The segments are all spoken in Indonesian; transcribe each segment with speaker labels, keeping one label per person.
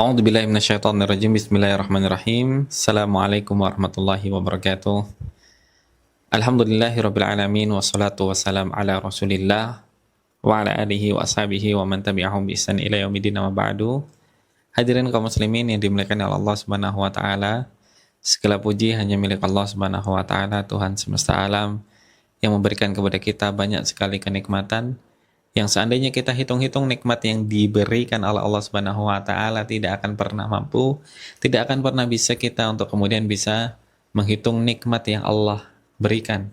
Speaker 1: A'udzubillahi minasyaitonirrajim. Bismillahirrahmanirrahim. Assalamualaikum warahmatullahi wabarakatuh. Alhamdulillahirabbil alamin wassalatu wassalam ala Rasulillah wa ala alihi wa ashabihi wa man tabi'ahum bi ihsan ila yaumil wa ba'du. Hadirin kaum muslimin yang dimuliakan oleh Allah Subhanahu wa taala, segala puji hanya milik Allah Subhanahu wa taala, Tuhan semesta alam yang memberikan kepada kita banyak sekali kenikmatan yang seandainya kita hitung-hitung nikmat yang diberikan oleh Allah Subhanahu wa taala tidak akan pernah mampu, tidak akan pernah bisa kita untuk kemudian bisa menghitung nikmat yang Allah berikan.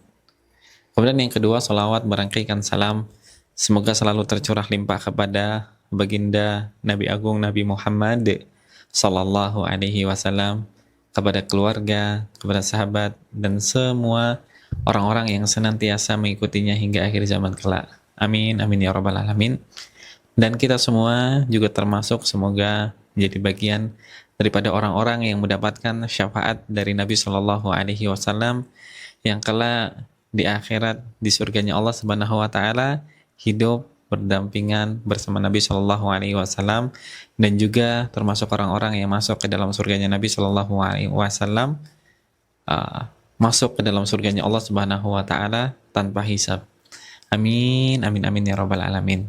Speaker 1: Kemudian yang kedua, salawat berangkaikan salam semoga selalu tercurah limpah kepada baginda Nabi Agung Nabi Muhammad sallallahu alaihi wasallam, kepada keluarga, kepada sahabat dan semua orang-orang yang senantiasa mengikutinya hingga akhir zaman kelak. Amin, amin ya rabbal alamin. Dan kita semua juga termasuk semoga menjadi bagian daripada orang-orang yang mendapatkan syafaat dari Nabi Shallallahu Alaihi Wasallam yang kelak di akhirat di surganya Allah Subhanahu Wa Taala hidup berdampingan bersama Nabi Shallallahu Alaihi Wasallam dan juga termasuk orang-orang yang masuk ke dalam surganya Nabi Shallallahu Alaihi Wasallam, masuk ke dalam surganya Allah Subhanahu Wa Taala tanpa hisab. Amin, amin, amin ya rabbal alamin.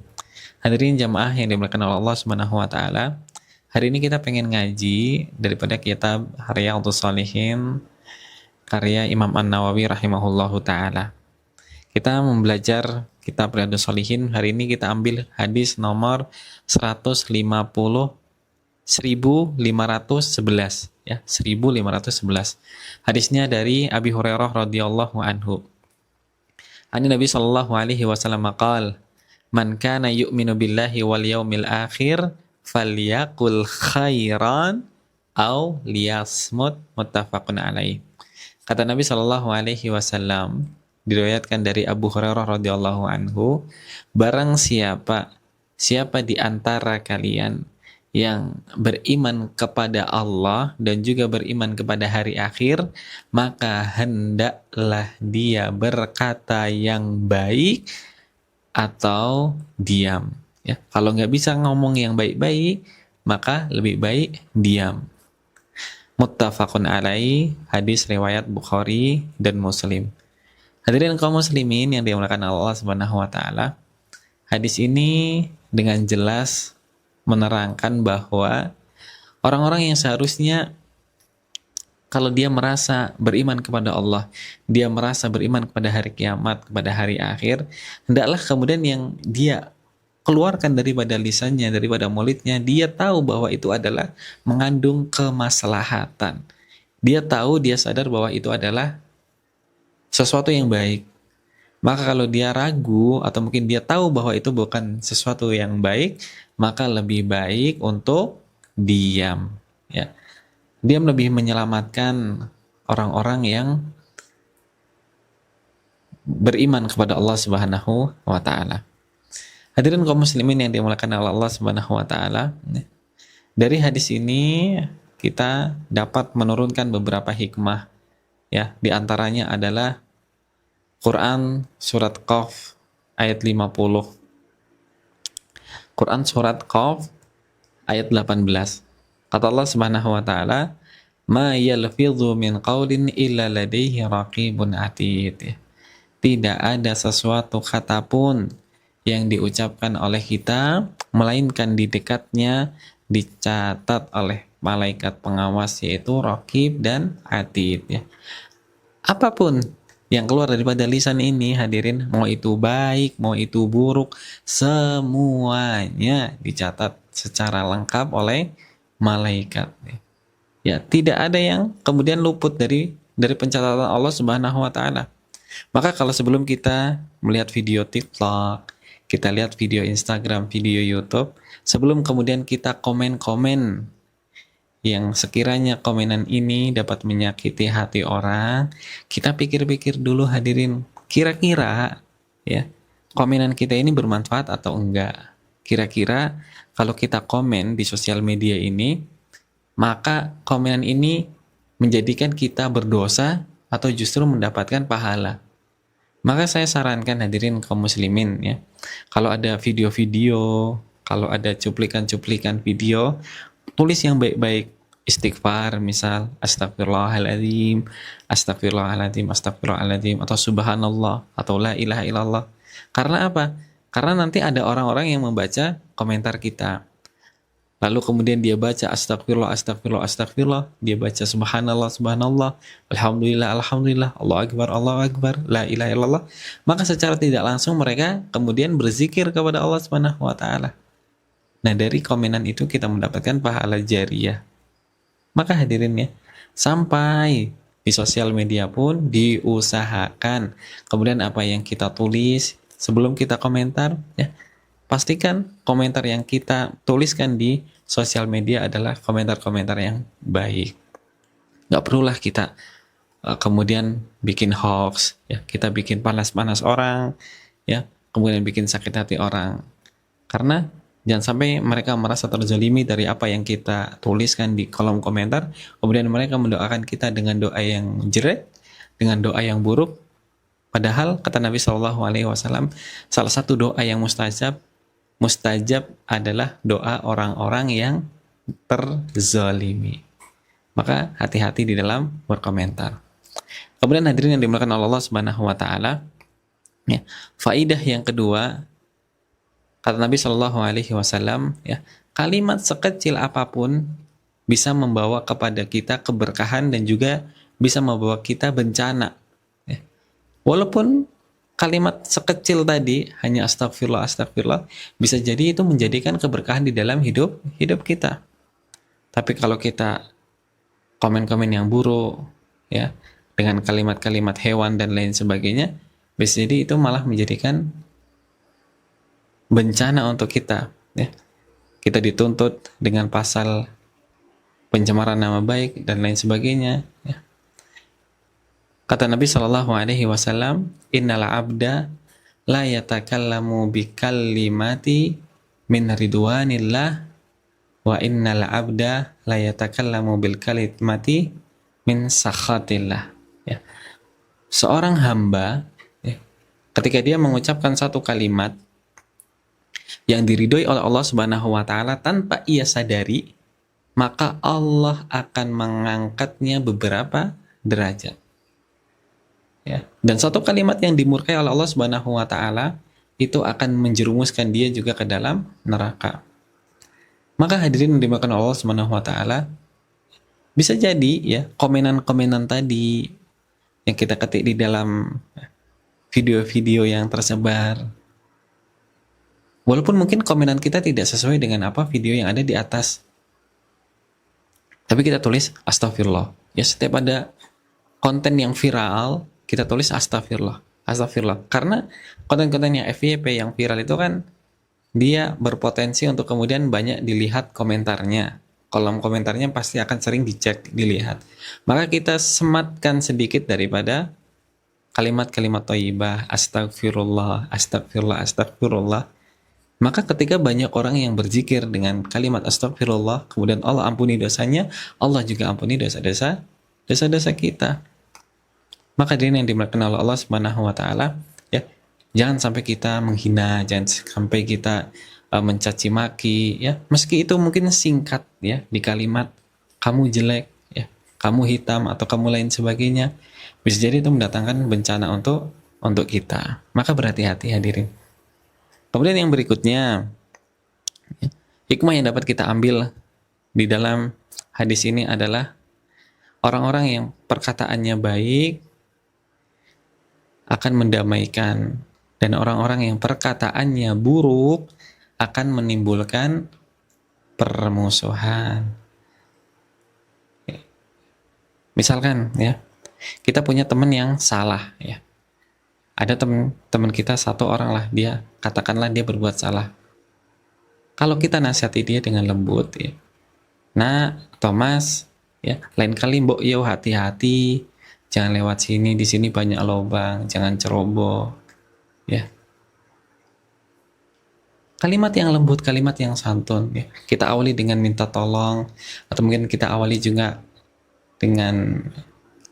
Speaker 1: Hadirin jamaah yang dimuliakan oleh Allah Subhanahu wa taala. Hari ini kita pengen ngaji daripada kitab Riyadhus Shalihin karya Imam An-Nawawi rahimahullahu taala. Kita membelajar kitab Riyadhus Shalihin. Hari ini kita ambil hadis nomor 1511 ya, 1511. Hadisnya dari Abi Hurairah radhiyallahu anhu. Ani Nabi sallallahu alaihi wasallam qala, "Man kana yu'minu billahi wal yaumil akhir falyaqul khairan aw liyasmut." Muttafaqun alaih. Kata Nabi sallallahu alaihi wasallam, diriwayatkan dari Abu Hurairah radhiyallahu anhu, barang siapa di antara kalian yang beriman kepada Allah dan juga beriman kepada hari akhir, maka hendaklah dia berkata yang baik atau diam. Ya, kalau nggak bisa ngomong yang baik-baik, maka lebih baik diam. Muttafaqun alaih, hadis riwayat Bukhari dan Muslim. Hadirin kaum muslimin yang dimuliakan Allah Subhanahu wa taala, hadis ini dengan jelas menerangkan bahwa orang-orang yang seharusnya kalau dia merasa beriman kepada Allah, dia merasa beriman kepada hari kiamat, kepada hari akhir, hendaklah kemudian yang dia keluarkan daripada lisannya, daripada mulutnya, dia tahu bahwa itu adalah mengandung kemaslahatan. Dia tahu, dia sadar bahwa itu adalah sesuatu yang baik. Maka kalau dia ragu atau mungkin dia tahu bahwa itu bukan sesuatu yang baik, maka lebih baik untuk diam. Ya. Diam lebih menyelamatkan orang-orang yang beriman kepada Allah Subhanahu wa taala. Hadirin kaum muslimin yang dimuliakan oleh Allah Subhanahu wa taala, dari hadis ini kita dapat menurunkan beberapa hikmah. Ya, di antaranya adalah Quran surat Qaf ayat 50. Quran surat Qaf ayat 18. Kata Allah Subhanahu wa taala, "Ma yalfidhu min qaulin illa ladaihi raqibun atid." Tidak ada sesuatu kata pun yang diucapkan oleh kita melainkan di dekatnya dicatat oleh malaikat pengawas yaitu Raqib dan Atid ya. Apapun yang keluar daripada lisan ini, hadirin, mau itu baik, mau itu buruk, semuanya dicatat secara lengkap oleh malaikat. Ya, tidak ada yang kemudian luput dari pencatatan Allah Subhanahu wa taala. Maka kalau sebelum kita melihat video TikTok, kita lihat video Instagram, video YouTube, sebelum kemudian kita komen-komen yang sekiranya komenan ini dapat menyakiti hati orang, kita pikir-pikir dulu hadirin, kira-kira ya komenan kita ini bermanfaat atau enggak. Kira-kira kalau kita komen di sosial media ini, maka komenan ini menjadikan kita berdosa atau justru mendapatkan pahala. Maka saya sarankan hadirin kaum muslimin ya, kalau ada video-video, kalau ada cuplikan-cuplikan video, tulis yang baik-baik, istighfar misal, astagfirullahaladzim, astagfirullahaladzim, astagfirullahaladzim, atau subhanallah, atau la ilaha illallah. Karena apa? Karena nanti ada orang-orang yang membaca komentar kita. Lalu kemudian dia baca astagfirullah, astagfirullah, astagfirullah. Dia baca subhanallah, subhanallah, alhamdulillah, alhamdulillah, Allahu Akbar, la ilaha illallah. Maka secara tidak langsung mereka kemudian berzikir kepada Allah Subhanahu wa taala. Nah, dari komenan itu kita mendapatkan pahala jariyah. Maka hadirin ya, sampai di sosial media pun diusahakan. Kemudian apa yang kita tulis sebelum kita komentar, ya, pastikan komentar yang kita tuliskan di sosial media adalah komentar-komentar yang baik. Nggak perlulah kita kemudian bikin hoax, ya, kita bikin panas-panas orang, ya, kemudian bikin sakit hati orang. Karena jangan sampai mereka merasa terzalimi dari apa yang kita tuliskan di kolom komentar, kemudian mereka mendoakan kita dengan doa yang jelek, dengan doa yang buruk. Padahal kata Nabi Shallallahu Alaihi Wasallam, salah satu doa yang mustajab adalah doa orang-orang yang terzalimi. Maka hati-hati di dalam berkomentar. Kemudian hadirin yang dimuliakan Allah Subhanahu Wa Taala, ya, faidah yang kedua, kata Nabi Shallallahu Alaihi Wasallam, ya, kalimat sekecil apapun bisa membawa kepada kita keberkahan dan juga bisa membawa kita bencana. Ya. Walaupun kalimat sekecil tadi hanya astagfirullah, astagfirullah, bisa jadi itu menjadikan keberkahan di dalam hidup kita. Tapi kalau kita komen-komen yang buruk, ya, dengan kalimat-kalimat hewan dan lain sebagainya, bisa jadi itu malah menjadikan bencana untuk kita, ya. Kita dituntut dengan pasal pencemaran nama baik dan lain sebagainya, ya. Kata Nabi Shallallahu Alaihi Wasallam, innal abda la yatakallamu bikalimati min ridwanillah wa innal abda la yatakallamu bil kalimati min sakhatillah. Ya. Seorang hamba, ya, ketika dia mengucapkan satu kalimat yang diridhoi oleh Allah Subhanahu wa taala tanpa ia sadari, maka Allah akan mengangkatnya beberapa derajat. Ya. Dan satu kalimat yang dimurkai oleh Allah Subhanahu wa taala itu akan menjerumuskan dia juga ke dalam neraka. Maka hadirin yang dimakan Allah Subhanahu wa taala, bisa jadi ya komenan-komenan tadi yang kita ketik di dalam video-video yang tersebar, walaupun mungkin komenan kita tidak sesuai dengan apa video yang ada di atas, tapi kita tulis astagfirullah. Ya, setiap ada konten yang viral, kita tulis astagfirullah, astagfirullah. Karena konten-konten yang FYP yang viral itu kan dia berpotensi untuk kemudian banyak dilihat komentarnya. Kolom komentarnya pasti akan sering dicek, dilihat. Maka kita sematkan sedikit daripada kalimat-kalimat thayyibah, astagfirullah, astagfirullah, astagfirullah. Maka ketika banyak orang yang berzikir dengan kalimat astagfirullah, kemudian Allah ampuni dosanya, Allah juga ampuni dosa-dosa kita. Maka dia yang dimuliakan oleh Allah Subhanahu wa taala, ya, jangan sampai kita menghina, jangan sampai kita mencaci maki, ya, meski itu mungkin singkat, ya, di kalimat kamu jelek, ya, kamu hitam atau kamu lain sebagainya, bisa jadi itu mendatangkan bencana untuk kita. Maka berhati-hati hadirin. Kemudian yang berikutnya, ya, hikmah yang dapat kita ambil di dalam hadis ini adalah orang-orang yang perkataannya baik akan mendamaikan, dan orang-orang yang perkataannya buruk akan menimbulkan permusuhan. Misalkan, ya, kita punya teman yang salah, ya. Ada teman kita satu orang lah, dia katakanlah dia berbuat salah. Kalau kita nasihati dia dengan lembut, ya, nah Thomas, ya, lain kali mbok yo hati-hati, jangan lewat sini, di sini banyak lubang, jangan ceroboh, ya. Kalimat yang lembut, kalimat yang santun, ya. Kita awali dengan minta tolong, atau mungkin kita awali juga dengan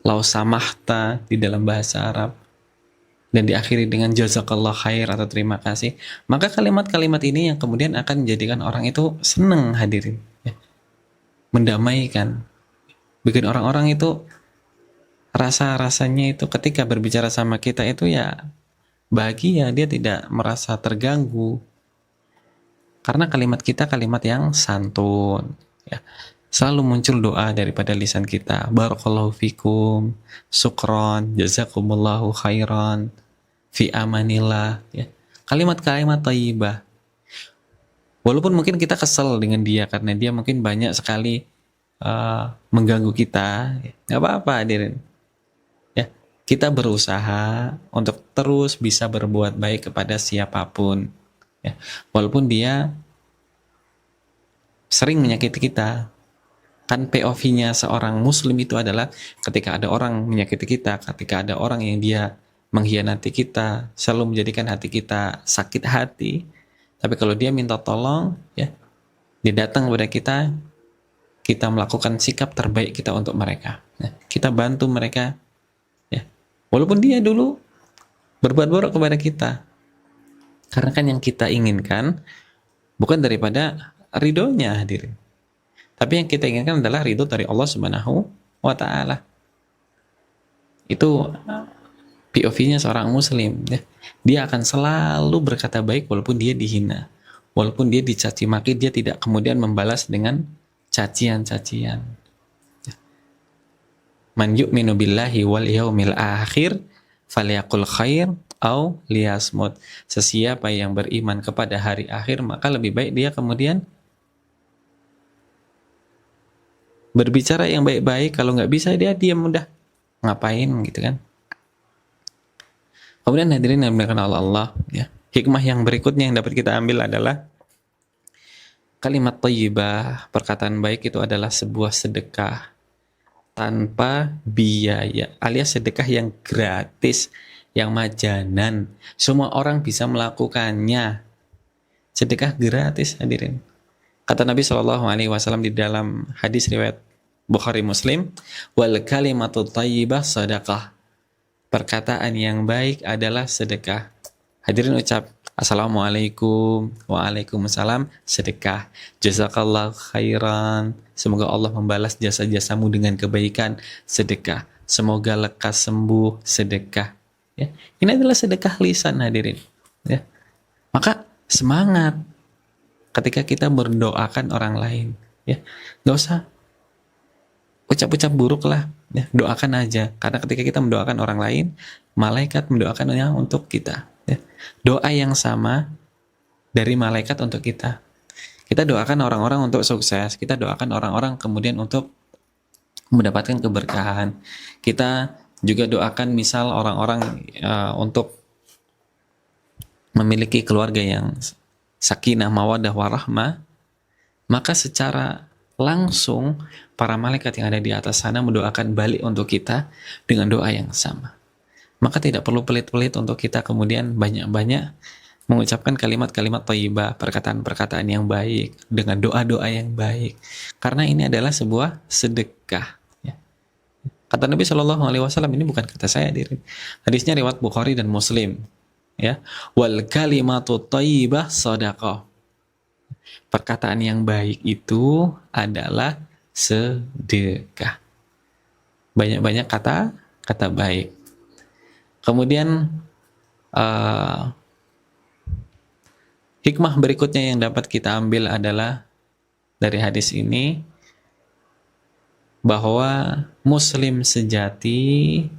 Speaker 1: lau samahta di dalam bahasa Arab, dan diakhiri dengan jazakallah khair atau terima kasih. Maka kalimat-kalimat ini yang kemudian akan menjadikan orang itu senang hadirin, ya. mendamaikan, bikin orang-orang itu rasa-rasanya itu ketika berbicara sama kita itu ya bahagia, dia tidak merasa terganggu karena kalimat kita kalimat yang santun, ya. Selalu muncul doa daripada lisan kita, barakallahu fikum, syukron, jazakumullahu khairan, fi amanillah, ya. Kalimat-kalimat thayyibah. Walaupun mungkin kita kesel dengan dia karena dia mungkin banyak sekali mengganggu kita, nggak apa-apa hadirin. Ya, kita berusaha untuk terus bisa berbuat baik kepada siapapun. Ya, walaupun dia sering menyakiti kita. Kan POV-nya seorang muslim itu adalah ketika ada orang menyakiti kita, ketika ada orang yang dia mengkhianati kita, selalu menjadikan hati kita sakit hati. Tapi kalau dia minta tolong, ya, dia datang kepada kita melakukan sikap terbaik kita untuk mereka. Nah, kita bantu mereka, ya. Walaupun dia dulu berbuat buruk kepada kita. Karena kan yang kita inginkan bukan daripada ridhonya hadirin. Tapi yang kita inginkan adalah ridho dari Allah Subhanahu wa Ta'ala. Itu POV-nya seorang muslim, ya. Dia akan selalu berkata baik walaupun dia dihina, walaupun dia dicaci maki, dia tidak kemudian membalas dengan cacian-cacian. Man yu'minu billahi wal yaumil akhir falyaqul khair au liyasmut. Sesiapa yang beriman kepada hari akhir, maka lebih baik dia kemudian berbicara yang baik-baik. Kalau nggak bisa dia diam udah, ngapain gitu kan. Kemudian hadirin yang dimuliakan Allah, ya. Hikmah yang berikutnya yang dapat kita ambil adalah kalimat thayyibah, perkataan baik itu adalah sebuah sedekah tanpa biaya, alias sedekah yang gratis, yang majanan. Semua orang bisa melakukannya. Sedekah gratis hadirin. Kata Nabi SAW di dalam hadis riwayat Bukhari Muslim, wal kalimatu thayyibah sadaqah. Perkataan yang baik adalah sedekah. Hadirin ucap Assalamualaikum, waalaikumsalam, sedekah. Jazakallah khairan, semoga Allah membalas jasa-jasamu dengan kebaikan, sedekah. Semoga lekas sembuh, sedekah. Ya, ini adalah sedekah lisan hadirin. Ya. Maka semangat ketika kita mendoakan orang lain, ya, nggak usah ucap-ucap buruk lah, ya, doakan aja. Karena ketika kita mendoakan orang lain, malaikat mendoakannya untuk kita. Ya. Doa yang sama dari malaikat untuk kita. Kita doakan orang-orang untuk sukses, kita doakan orang-orang kemudian untuk mendapatkan keberkahan. Kita juga doakan misal orang-orang untuk memiliki keluarga yang sakinah, mawaddah, warahmah, maka secara langsung para malaikat yang ada di atas sana mendoakan balik untuk kita dengan doa yang sama. Maka tidak perlu pelit-pelit untuk kita kemudian banyak-banyak mengucapkan kalimat-kalimat thayyibah, perkataan-perkataan yang baik, dengan doa-doa yang baik. Karena ini adalah sebuah sedekah. Ya. Kata Nabi SAW, ini bukan kata saya, diri. Hadisnya riwayat Bukhari dan Muslim. Ya, wal kalimatu thayyibah shadaqah. Perkataan yang baik itu adalah sedekah. Banyak-banyak kata baik. Kemudian hikmah berikutnya yang dapat kita ambil adalah dari hadis ini bahwa muslim sejati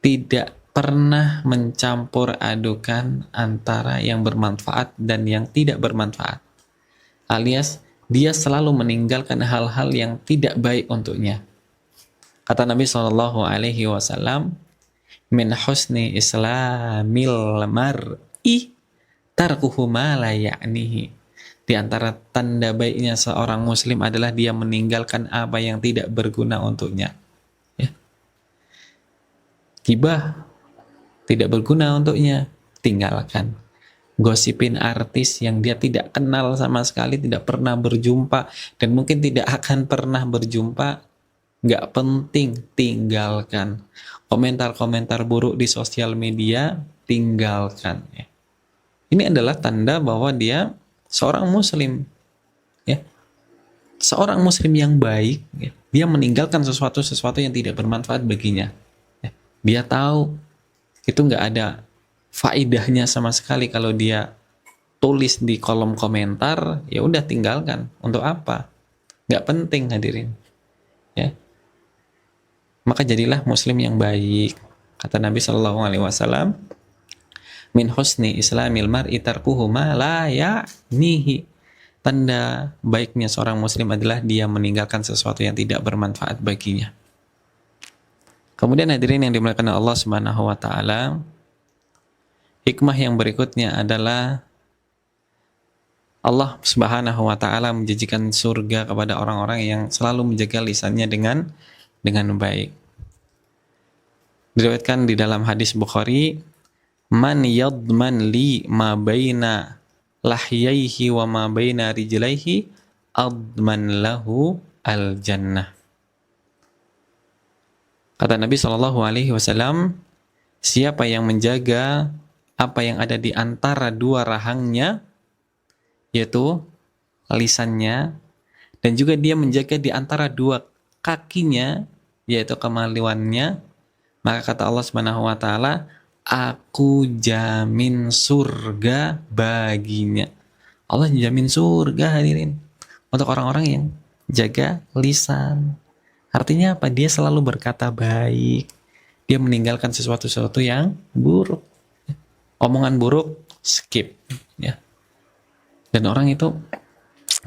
Speaker 1: tidak pernah mencampur adukan antara yang bermanfaat dan yang tidak bermanfaat. Alias dia selalu meninggalkan hal-hal yang tidak baik untuknya. Kata Nabi SAW, min husni islamil mar'i tarkuhu ma la ya'nihi. Di antara tanda baiknya seorang muslim adalah dia meninggalkan apa yang tidak berguna untuknya. Ya. Gibah tidak berguna untuknya, tinggalkan. Gosipin artis yang dia tidak kenal sama sekali, tidak pernah berjumpa, dan mungkin tidak akan pernah berjumpa, nggak penting, tinggalkan. Komentar-komentar buruk di sosial media, tinggalkan. Ya. Ini adalah tanda bahwa dia seorang muslim. Ya. Seorang muslim yang baik, ya, dia meninggalkan sesuatu yang tidak bermanfaat baginya. Ya, dia tahu itu nggak ada faedahnya sama sekali kalau dia tulis di kolom komentar, ya udah tinggalkan. Untuk apa? Nggak penting, hadirin. Ya, maka jadilah muslim yang baik. Kata Nabi Shallallahu Alaihi Wasallam, min husni islamil mar'i tarkuhu ma la ya'nihi. Tanda baiknya seorang muslim adalah dia meninggalkan sesuatu yang tidak bermanfaat baginya. Kemudian hadirin yang dimuliakan Allah Subhanahu wa taala, hikmah yang berikutnya adalah Allah Subhanahu wa taala menjanjikan surga kepada orang-orang yang selalu menjaga lisannya dengan baik. Diriwayatkan di dalam hadis Bukhari, man yadman li ma baina lahyaihi wa ma baina rijlaihi adman lahu al jannah. Kata Nabi Shallallahu Alaihi Wasallam, siapa yang menjaga apa yang ada di antara dua rahangnya, yaitu lisannya, dan juga dia menjaga di antara dua kakinya, yaitu kemaluannya, maka kata Allah Subhanahu wa taala, aku jamin surga baginya. Allah jamin surga, hadirin, untuk orang-orang yang jaga lisan. Artinya apa? Dia selalu berkata baik. Dia meninggalkan sesuatu yang buruk. Omongan buruk, skip. Ya. Dan orang itu,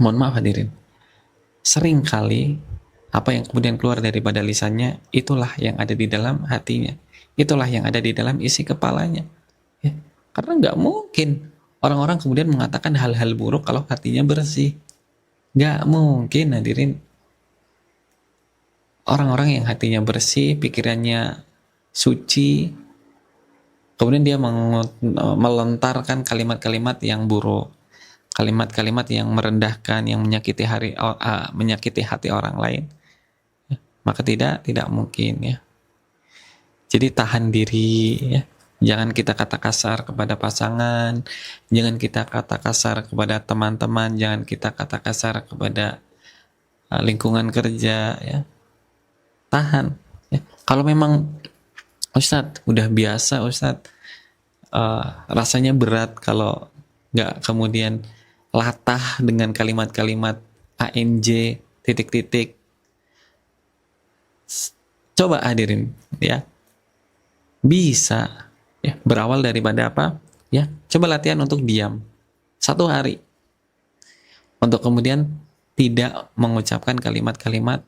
Speaker 1: mohon maaf hadirin, sering kali apa yang kemudian keluar daripada lisannya, itulah yang ada di dalam hatinya. Itulah yang ada di dalam isi kepalanya. Ya. Karena nggak mungkin orang-orang kemudian mengatakan hal-hal buruk kalau hatinya bersih. Nggak mungkin, hadirin. Orang-orang yang hatinya bersih, pikirannya suci, kemudian dia melontarkan kalimat-kalimat yang buruk, kalimat-kalimat yang merendahkan, yang menyakiti hati orang lain, ya, maka tidak mungkin, ya. Jadi tahan diri, ya. Jangan kita kata kasar kepada pasangan, jangan kita kata kasar kepada teman-teman, jangan kita kata kasar kepada lingkungan kerja, ya. Tahan, ya. Kalau memang Ustadz udah biasa, Ustadz rasanya berat kalau nggak kemudian latah dengan kalimat-kalimat ANJ titik-titik, coba hadirin, ya, bisa, ya, berawal daripada apa, ya, coba latihan untuk diam 1 hari, untuk kemudian tidak mengucapkan kalimat-kalimat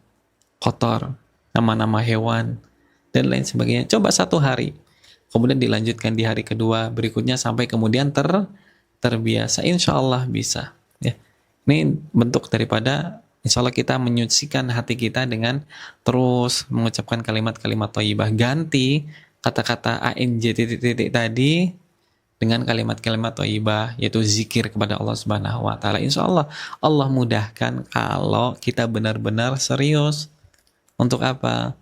Speaker 1: kotor, nama-nama hewan, dan lain sebagainya. Coba 1 hari. Kemudian dilanjutkan di hari kedua, berikutnya sampai kemudian terbiasa. Insya Allah bisa. Ya. Ini bentuk daripada insya Allah kita menyucikan hati kita dengan terus mengucapkan kalimat-kalimat thayyibah. Ganti kata-kata ANJ titik-titik tadi dengan kalimat-kalimat thayyibah, yaitu zikir kepada Allah Subhanahu wa taala. Insya Allah Allah mudahkan kalau kita benar-benar serius. Untuk apa?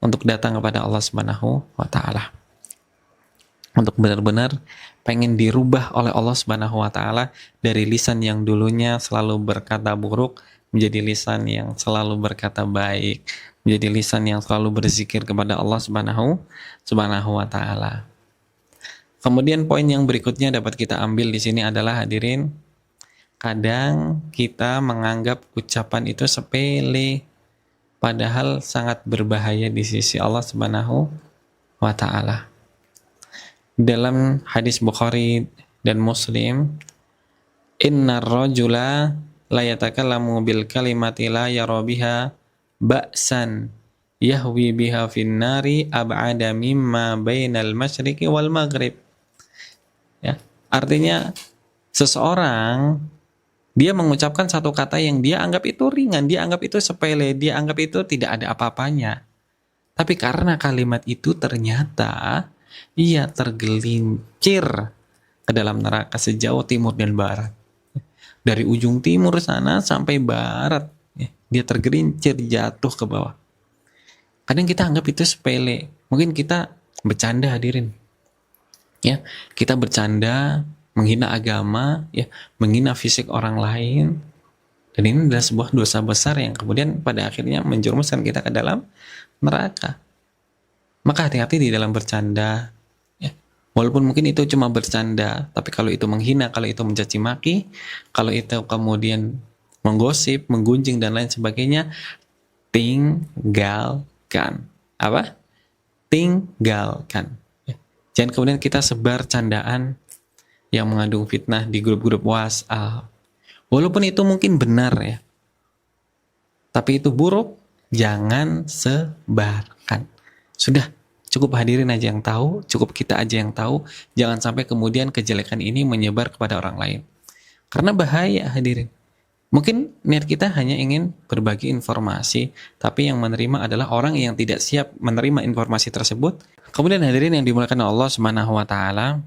Speaker 1: Untuk datang kepada Allah Subhanahu wa taala. Untuk benar-benar pengen dirubah oleh Allah Subhanahu wa taala dari lisan yang dulunya selalu berkata buruk menjadi lisan yang selalu berkata baik, menjadi lisan yang selalu berzikir kepada Allah Subhanahu wa taala. Kemudian poin yang berikutnya dapat kita ambil di sini adalah, hadirin, kadang kita menganggap ucapan itu sepele, padahal sangat berbahaya di sisi Allah Subhanahu wa taala. Dalam hadis Bukhari dan Muslim, innar rajula la yatakallamu bil kalimati la yara biha ba'san yahwi biha fin nari ab'ada mimma bainal masyriqi wal maghrib. Ya, artinya seseorang dia mengucapkan satu kata yang dia anggap itu ringan, dia anggap itu sepele, dia anggap itu tidak ada apa-apanya. Tapi karena kalimat itu ternyata ia tergelincir ke dalam neraka sejauh timur dan barat. Dari ujung timur sana sampai barat, dia tergelincir jatuh ke bawah. Kadang kita anggap itu sepele. Mungkin kita bercanda, hadirin. Ya, kita bercanda, menghina agama, ya, menghina fisik orang lain. Dan ini adalah sebuah dosa besar yang kemudian pada akhirnya menjerumuskan kita ke dalam neraka. Maka hati-hati di dalam bercanda, ya. Walaupun mungkin itu cuma bercanda, tapi kalau itu menghina, kalau itu mencaci maki, kalau itu kemudian menggosip, menggunjing dan lain sebagainya, tinggalkan. Apa? Tinggalkan. Ya. Jangan kemudian kita sebar candaan yang mengandung fitnah di grup-grup WhatsApp. Walaupun itu mungkin benar ya, tapi itu buruk, jangan sebarkan. Sudah, cukup hadirin aja yang tahu, cukup kita aja yang tahu, jangan sampai kemudian kejelekan ini menyebar kepada orang lain. Karena bahaya hadirin. Mungkin niat kita hanya ingin berbagi informasi, tapi yang menerima adalah orang yang tidak siap menerima informasi tersebut. Kemudian hadirin yang dimuliakan Allah Subhanahu wa taala,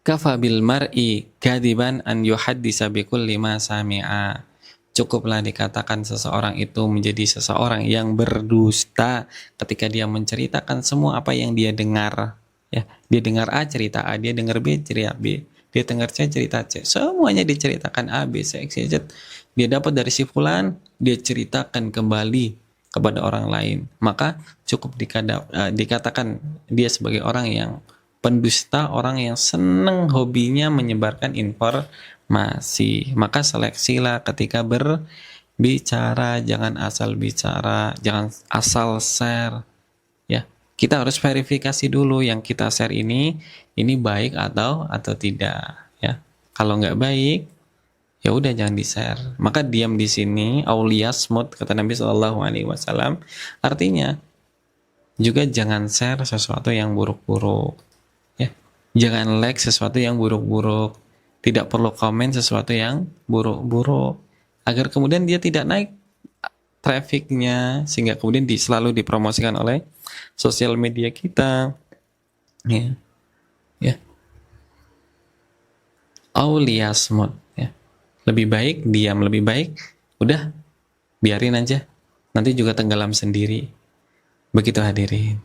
Speaker 1: kafa bil mar'i kadiban an yuhaddisa bikulli ma sami'a. Cukuplah dikatakan seseorang itu menjadi seseorang yang berdusta ketika dia menceritakan semua apa yang dia dengar. Ya, dia dengar A cerita A, dia dengar B cerita B, dia dengar C cerita C. Semuanya diceritakan A, B, C, X, Y, Z. Dia dapat dari si fulan, dia ceritakan kembali kepada orang lain. Maka cukup dikatakan dia sebagai orang yang pendusta, orang yang senang hobinya menyebarkan informasi. Maka seleksilah ketika berbicara, jangan asal bicara, jangan asal share. Ya, kita harus verifikasi dulu yang kita share ini baik atau tidak. Ya, kalau nggak baik, ya udah jangan di-share. Maka diam di sini, auliyasmut kata Nabi Shallallahu Alaihi Wasallam. Artinya juga jangan share sesuatu yang buruk-buruk. Jangan like sesuatu yang buruk-buruk. Tidak perlu komen sesuatu yang buruk-buruk. Agar kemudian dia tidak naik trafficnya, sehingga kemudian selalu dipromosikan oleh sosial media kita. Ya. Ya. Auliyasmut. Ya. Lebih baik diam, lebih baik udah biarin aja. Nanti juga tenggelam sendiri. Begitu hadirin.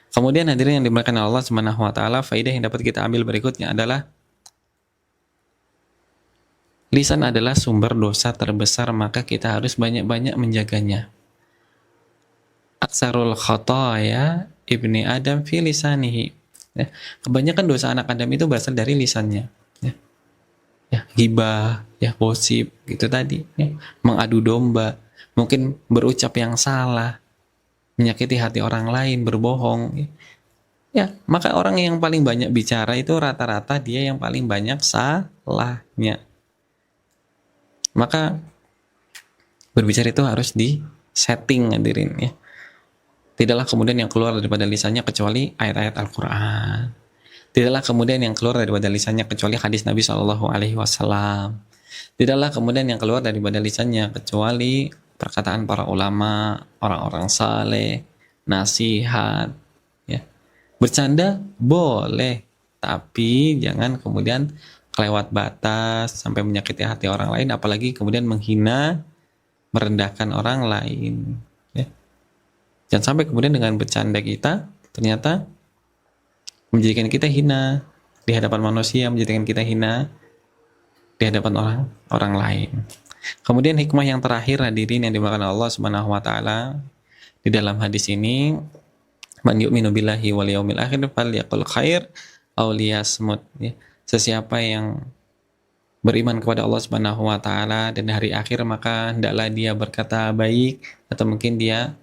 Speaker 1: Kemudian hadirin yang dimuliakan Allah Subhanahu wa taala, faedah yang dapat kita ambil berikutnya adalah lisan adalah sumber dosa terbesar, maka kita harus banyak-banyak menjaganya. Aksarul khataya ibni Adam fi lisanihi. Ya, kebanyakan dosa anak Adam itu berasal dari lisannya. Ya, ghibah, ya, gosip, gitu tadi. Ya, mengadu domba, mungkin berucap yang salah, menyakiti hati orang lain, berbohong. Ya, maka orang yang paling banyak bicara itu rata-rata dia yang paling banyak salahnya. Maka berbicara itu harus di setting hadirin ya. Tidaklah kemudian yang keluar daripada lisannya kecuali ayat-ayat Al-Quran. Tidaklah kemudian yang keluar daripada lisannya kecuali hadis Nabi Shallallahu Alaihi Wasallam. Tidaklah kemudian yang keluar daripada lisannya kecuali perkataan para ulama, orang-orang saleh, nasihat, ya. Bercanda boleh, tapi jangan kemudian kelewat batas sampai menyakiti hati orang lain, apalagi kemudian menghina, merendahkan orang lain. Ya. Jangan sampai kemudian dengan bercanda kita ternyata menjadikan kita hina di hadapan manusia, menjadikan kita hina di hadapan orang lain. Kemudian hikmah yang terakhir hadirin yang dimuliakan Allah Subhanahu wa taala di dalam hadis ini, man yu'minu billahi wal yaumil akhir falyaqul khair aw liyasmut. Ya. Sesiapa yang beriman kepada Allah Subhanahu wa taala dan hari akhir, maka hendaklah dia berkata baik, atau mungkin dia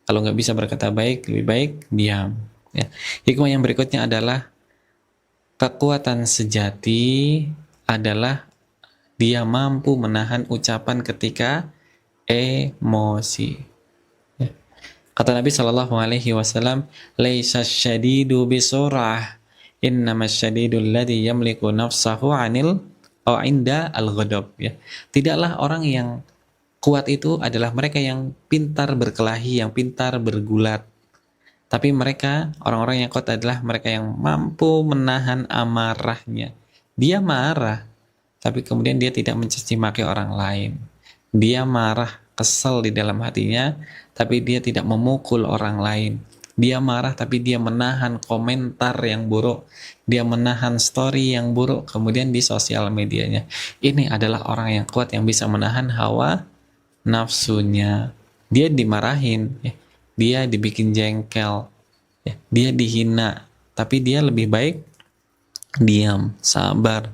Speaker 1: kalau nggak bisa berkata baik, lebih baik diam. Ya. Hikmah yang berikutnya adalah kekuatan sejati adalah dia mampu menahan ucapan ketika emosi. Ya. Kata Nabi Shallallahu Alaihi Wasallam, "Laisa syadidu bisurah, innamas syadidul ladzi yamliku nafsahu anil aw inda al-ghadab." Ya. Tidaklah orang yang kuat itu adalah mereka yang pintar berkelahi, yang pintar bergulat. Tapi mereka, orang-orang yang kuat adalah mereka yang mampu menahan amarahnya. Dia marah, tapi kemudian dia tidak mencaci maki orang lain. Dia marah, kesal di dalam hatinya, tapi dia tidak memukul orang lain. Dia marah tapi dia menahan komentar yang buruk, dia menahan story yang buruk kemudian di sosial medianya. Ini adalah orang yang kuat, yang bisa menahan hawa nafsunya. Dia dimarahin, ya, dia dibikin jengkel, ya, dia dihina, tapi dia lebih baik diam, sabar,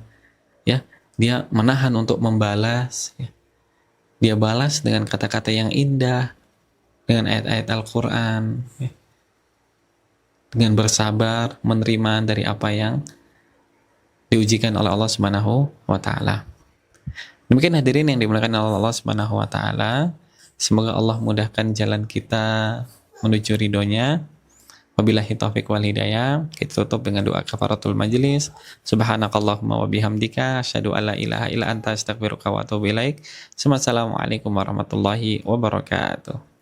Speaker 1: ya. Dia menahan untuk membalas, ya. Dia balas dengan kata-kata yang indah, dengan ayat-ayat Al-Quran, ya. Dengan bersabar menerima dari apa yang diujikan oleh Allah Subhanahu wa taala. Demikian hadirin yang dimuliakan oleh Allah Subhanahu wa taala. Semoga Allah mudahkan jalan kita menuju ridhonya. Wabillahi taufiq wal hidayah. Kita tutup dengan doa kafaratul majlis. Subhanakallahumma wa bihamdika asyhadu an la ilaha illa anta astaghfiruka wa atubu ilaik. Assalamualaikum warahmatullahi wabarakatuh.